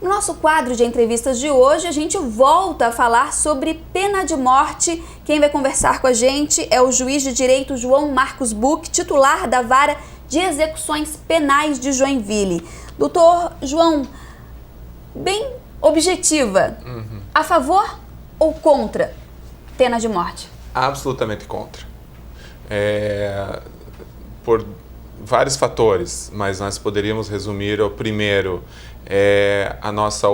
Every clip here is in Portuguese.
No nosso quadro de entrevistas de hoje, a gente volta a falar sobre pena de morte. Quem vai conversar com a gente é o juiz de direito João Marcos Buch, titular da Vara de Execuções Penais de Joinville. Doutor João, bem objetiva, a favor ou contra pena de morte? Absolutamente contra. Por vários fatores, mas nós poderíamos resumir o primeiro, a nossa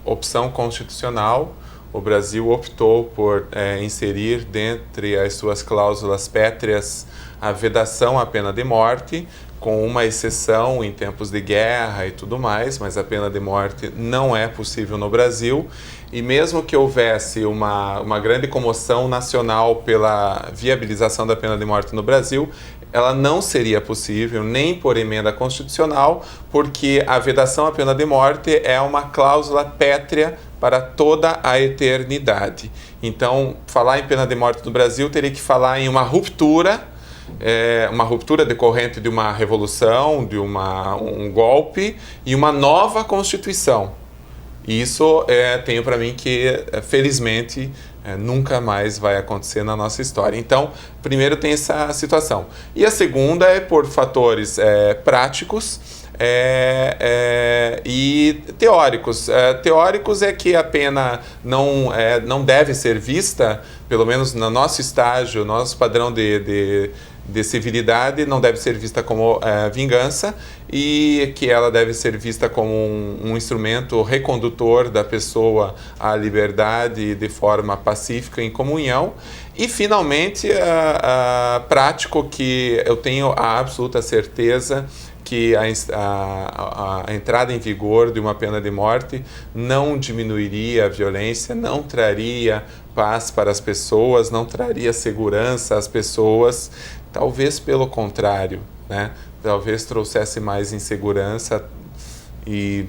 opção constitucional. O Brasil optou por inserir dentre as suas cláusulas pétreas a vedação à pena de morte, com uma exceção em tempos de guerra e tudo mais, mas a pena de morte não é possível no Brasil. E mesmo que houvesse uma grande comoção nacional pela viabilização da pena de morte no Brasil, ela não seria possível nem por emenda constitucional, porque a vedação à pena de morte é uma cláusula pétrea para toda a eternidade. Então, falar em pena de morte no Brasil teria que falar em uma ruptura decorrente de uma revolução, de um golpe e uma nova Constituição. E isso tenho para mim que, felizmente, nunca mais vai acontecer na nossa história. Então, primeiro tem essa situação. E a segunda é por fatores práticos e teóricos. Teóricos é que a pena não deve ser vista, pelo menos no nosso estágio, nosso padrão de civilidade, não deve ser vista como vingança, e que ela deve ser vista como um instrumento recondutor da pessoa à liberdade de forma pacífica, em comunhão. E, finalmente, prático, que eu tenho a absoluta certeza que a entrada em vigor de uma pena de morte não diminuiria a violência, não traria paz para as pessoas, não traria segurança às pessoas, talvez pelo contrário, né? Talvez trouxesse mais insegurança e,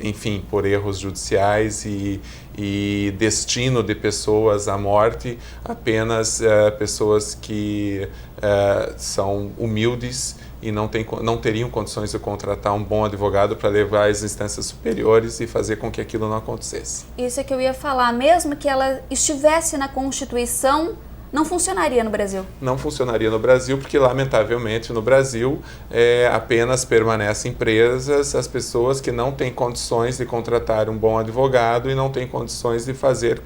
enfim, por erros judiciais e destino de pessoas à morte, apenas pessoas que são humildes e não teriam condições de contratar um bom advogado para levar às instâncias superiores e fazer com que aquilo não acontecesse. Isso é que eu ia falar. Mesmo que ela estivesse na Constituição, não funcionaria no Brasil? Não funcionaria no Brasil, porque, lamentavelmente, no Brasil apenas permanecem presas as pessoas que não têm condições de contratar um bom advogado e não têm condições de fazer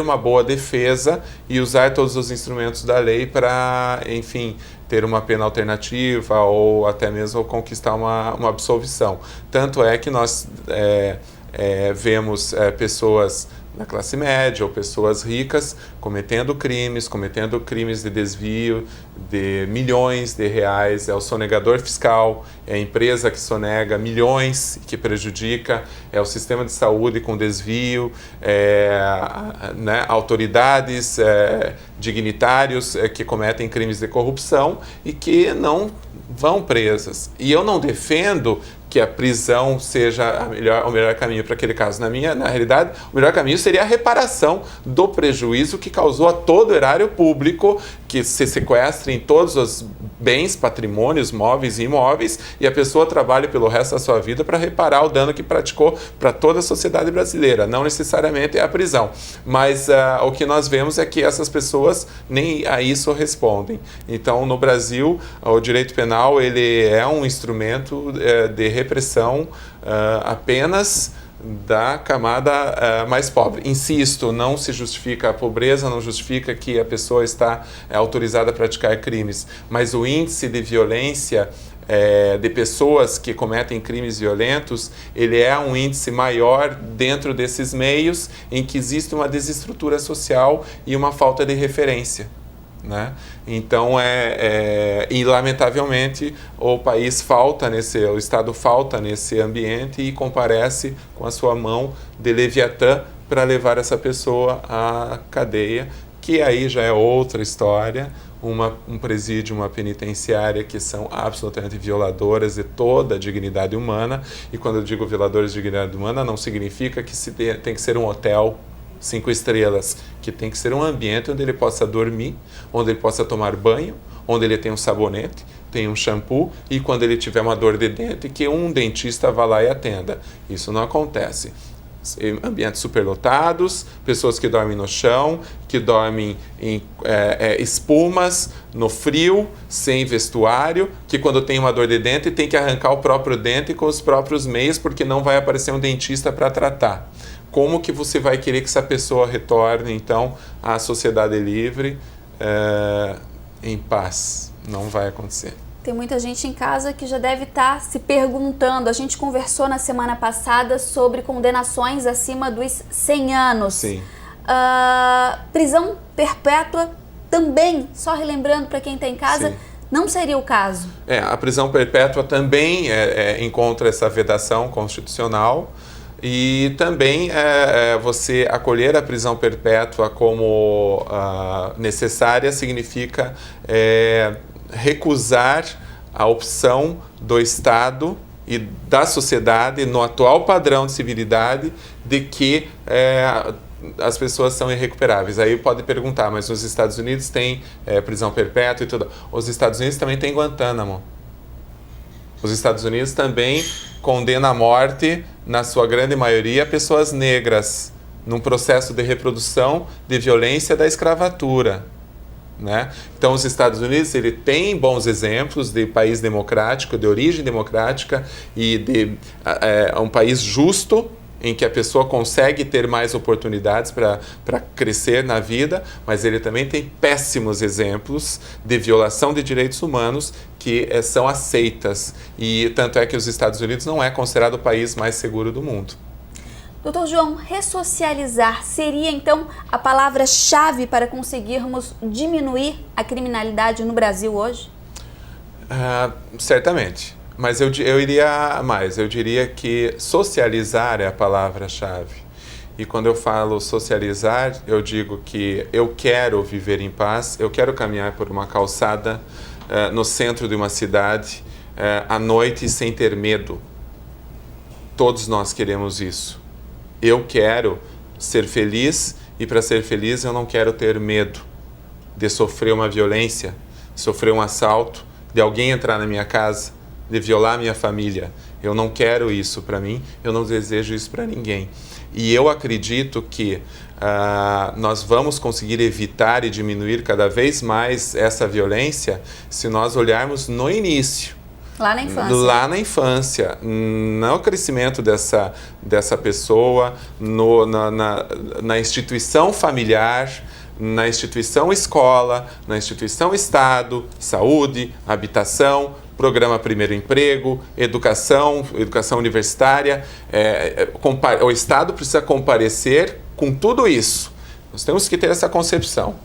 uma boa defesa e usar todos os instrumentos da lei para, enfim, ter uma pena alternativa ou até mesmo conquistar uma absolvição. Tanto é que nós vemos pessoas da classe média ou pessoas ricas cometendo crimes de desvio de milhões de reais. É o sonegador fiscal, é a empresa que sonega milhões, que prejudica, é o sistema de saúde com desvio, autoridades, dignitários que cometem crimes de corrupção e que não vão presas. E eu não defendo que a prisão seja o melhor caminho para aquele caso. Na realidade, o melhor caminho seria a reparação do prejuízo que causou a todo o erário público, que se sequestrem todos os bens, patrimônios, móveis e imóveis, e a pessoa trabalhe pelo resto da sua vida para reparar o dano que praticou para toda a sociedade brasileira. Não necessariamente é a prisão, mas o que nós vemos é que essas pessoas nem a isso respondem. Então, no Brasil, o direito penal ele é um instrumento de repressão apenas da camada mais pobre. Insisto, não se justifica a pobreza, não justifica que a pessoa está autorizada a praticar crimes, mas o índice de violência de pessoas que cometem crimes violentos, ele é um índice maior dentro desses meios em que existe uma desestrutura social e uma falta de referência, né? Então, e lamentavelmente, o Estado falta nesse ambiente e comparece com a sua mão de Leviatã para levar essa pessoa à cadeia, que aí já é outra história, um presídio, uma penitenciária que são absolutamente violadoras de toda a dignidade humana. E quando eu digo violadores de dignidade humana, não significa que tem que ser um hotel 5 estrelas, que tem que ser um ambiente onde ele possa dormir, onde ele possa tomar banho, onde ele tenha um sabonete, tenha um shampoo e quando ele tiver uma dor de dente, que um dentista vá lá e atenda. Isso não acontece. Ambientes superlotados, pessoas que dormem no chão, que dormem em espumas, no frio, sem vestuário, que quando tem uma dor de dente tem que arrancar o próprio dente com os próprios meios porque não vai aparecer um dentista para tratar. Como que você vai querer que essa pessoa retorne, então, à sociedade livre em paz? Não vai acontecer. Tem muita gente em casa que já deve estar se perguntando. A gente conversou na semana passada sobre condenações acima dos 100 anos. Sim. Prisão perpétua também, só relembrando para quem está em casa, Sim. não seria o caso. A prisão perpétua também encontra essa vedação constitucional e também você acolher a prisão perpétua como necessária significa recusar a opção do Estado e da sociedade no atual padrão de civilidade de que as pessoas são irrecuperáveis. Aí pode perguntar, mas os Estados Unidos têm prisão perpétua e tudo. Os Estados Unidos também têm Guantánamo. Os Estados Unidos também condenam à morte, na sua grande maioria, pessoas negras num processo de reprodução de violência da escravatura. Né? Então, os Estados Unidos ele tem bons exemplos de país democrático, de origem democrática e de um país justo, em que a pessoa consegue ter mais oportunidades para crescer na vida, mas ele também tem péssimos exemplos de violação de direitos humanos que são aceitas. E tanto é que os Estados Unidos não é considerado o país mais seguro do mundo. Doutor João, ressocializar seria então a palavra-chave para conseguirmos diminuir a criminalidade no Brasil hoje? Certamente, mas eu iria mais, eu diria que socializar é a palavra-chave. E quando eu falo socializar, eu digo que eu quero viver em paz, eu quero caminhar por uma calçada no centro de uma cidade à noite sem ter medo. Todos nós queremos isso. Eu quero ser feliz e para ser feliz eu não quero ter medo de sofrer uma violência, sofrer um assalto, de alguém entrar na minha casa, de violar minha família. Eu não quero isso para mim, eu não desejo isso para ninguém. E eu acredito que nós vamos conseguir evitar e diminuir cada vez mais essa violência se nós olharmos no início. Lá na infância. Lá na infância, no crescimento dessa pessoa, na instituição familiar, na instituição escola, na instituição Estado, saúde, habitação, programa Primeiro Emprego, educação universitária. O Estado precisa comparecer com tudo isso. Nós temos que ter essa concepção.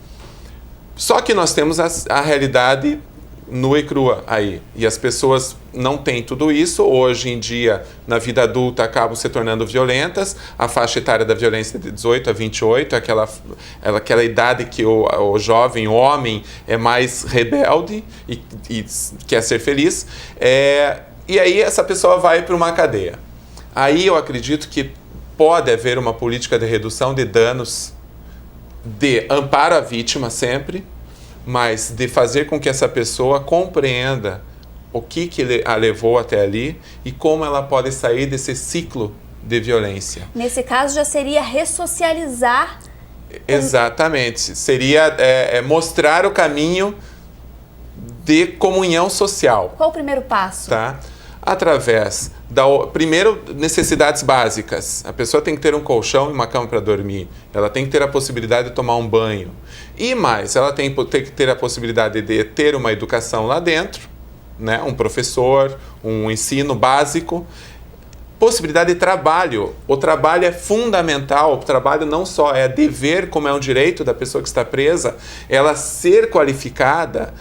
Só que nós temos a realidade nua e crua aí. E as pessoas não têm tudo isso. Hoje em dia, na vida adulta, acabam se tornando violentas. A faixa etária da violência é de 18 a 28, aquela idade que o jovem, o homem, é mais rebelde e quer ser feliz. E aí essa pessoa vai para uma cadeia. Aí eu acredito que pode haver uma política de redução de danos, de amparo à vítima sempre, mas de fazer com que essa pessoa compreenda o que a levou até ali e como ela pode sair desse ciclo de violência. Nesse caso, já seria ressocializar. Exatamente. Seria mostrar o caminho de comunhão social. Qual o primeiro passo? Tá? Através primeiro, necessidades básicas. A pessoa tem que ter um colchão e uma cama para dormir. Ela tem que ter a possibilidade de tomar um banho. E mais, ela tem que ter a possibilidade de ter uma educação lá dentro, né? Um professor, um ensino básico. Possibilidade de trabalho. O trabalho é fundamental. O trabalho não só é dever, como é um direito da pessoa que está presa, ela ser qualificada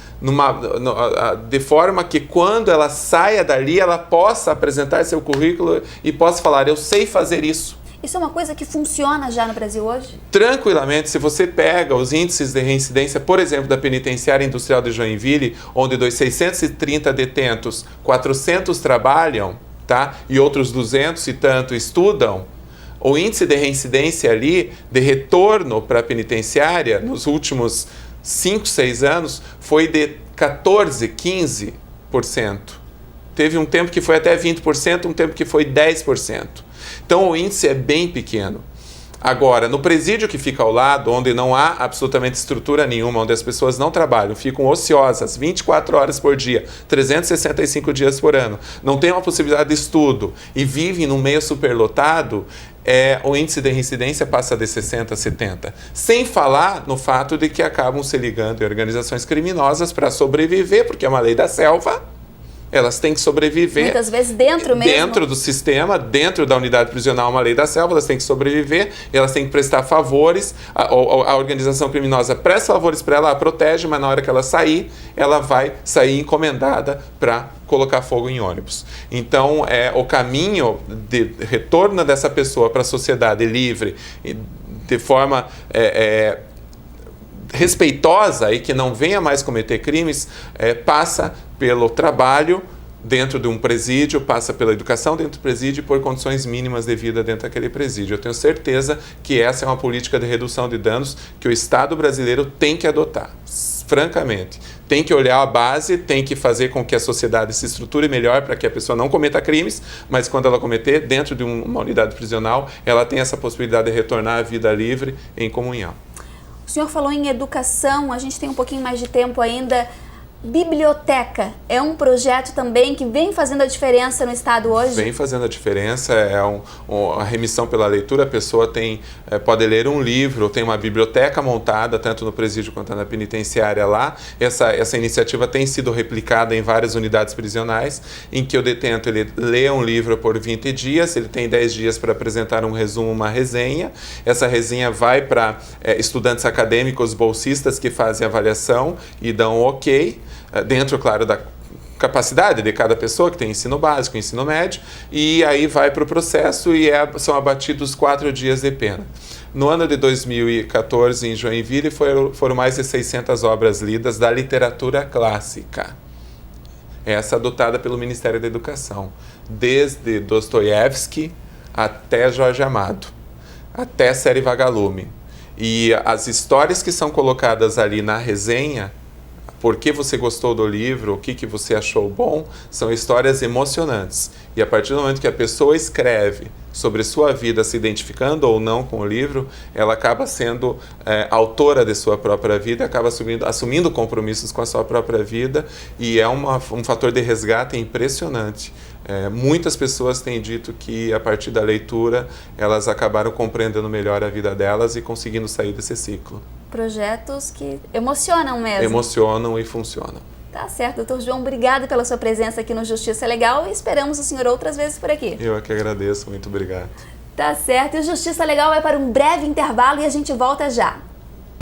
de forma que quando ela saia dali, ela possa apresentar seu currículo e possa falar, eu sei fazer isso. Isso é uma coisa que funciona já no Brasil hoje? Tranquilamente. Se você pega os índices de reincidência, por exemplo, da Penitenciária Industrial de Joinville, onde dos 630 detentos, 400 trabalham, tá? E outros 200 e tanto estudam, o índice de reincidência ali, de retorno para a penitenciária, nos últimos 5, 6 anos, foi de 14, 15 Teve um tempo que foi até 20%, um tempo que foi 10%. Então o índice é bem pequeno. Agora, no presídio que fica ao lado, onde não há absolutamente estrutura nenhuma, onde as pessoas não trabalham, ficam ociosas 24 horas por dia, 365 dias por ano, não tem uma possibilidade de estudo e vivem num meio superlotado, o índice de reincidência passa de 60% a 70%. Sem falar no fato de que acabam se ligando em organizações criminosas para sobreviver, porque é uma lei da selva. Elas têm que sobreviver. Muitas vezes dentro mesmo. Dentro do sistema, dentro da unidade prisional, uma lei da selva, elas têm que sobreviver, elas têm que prestar favores, a organização criminosa presta favores para ela, a protege, mas na hora que ela sair, ela vai sair encomendada para colocar fogo em ônibus. Então, o caminho de retorno dessa pessoa para a sociedade livre, de forma respeitosa e que não venha mais cometer crimes, passa pelo trabalho dentro de um presídio, passa pela educação dentro do presídio e por condições mínimas de vida dentro daquele presídio. Eu tenho certeza que essa é uma política de redução de danos que o Estado brasileiro tem que adotar, francamente. Tem que olhar a base, tem que fazer com que a sociedade se estruture melhor para que a pessoa não cometa crimes, mas quando ela cometer, dentro de uma unidade prisional, ela tem essa possibilidade de retornar à vida livre em comunhão. O senhor falou em educação, a gente tem um pouquinho mais de tempo ainda. Biblioteca é um projeto também que vem fazendo a diferença no estado hoje? Vem fazendo a diferença, a remissão pela leitura, a pessoa pode ler um livro, tem uma biblioteca montada, tanto no presídio quanto na penitenciária lá. Essa iniciativa tem sido replicada em várias unidades prisionais, em que o detento ele lê um livro por 20 dias, ele tem 10 dias para apresentar um resumo, uma resenha. Essa resenha vai para estudantes acadêmicos, bolsistas que fazem avaliação e dão ok, dentro, claro, da capacidade de cada pessoa, que tem ensino básico, ensino médio, e aí vai para o processo e são abatidos 4 dias de pena. No ano de 2014, em Joinville, foram mais de 600 obras lidas da literatura clássica, essa adotada pelo Ministério da Educação, desde Dostoiévski até Jorge Amado, até Série Vagalume. E as histórias que são colocadas ali na resenha, por que você gostou do livro, o que você achou bom, são histórias emocionantes. E a partir do momento que a pessoa escreve sobre sua vida, se identificando ou não com o livro, ela acaba sendo autora de sua própria vida, acaba assumindo compromissos com a sua própria vida, e é um fator de resgate impressionante. Muitas pessoas têm dito que a partir da leitura elas acabaram compreendendo melhor a vida delas e conseguindo sair desse ciclo. Projetos que emocionam mesmo. Emocionam e funcionam. Tá certo, doutor João, obrigado pela sua presença aqui no Justiça Legal e esperamos o senhor outras vezes por aqui. Eu é que agradeço, muito obrigado. Tá certo, e o Justiça Legal vai para um breve intervalo e a gente volta já.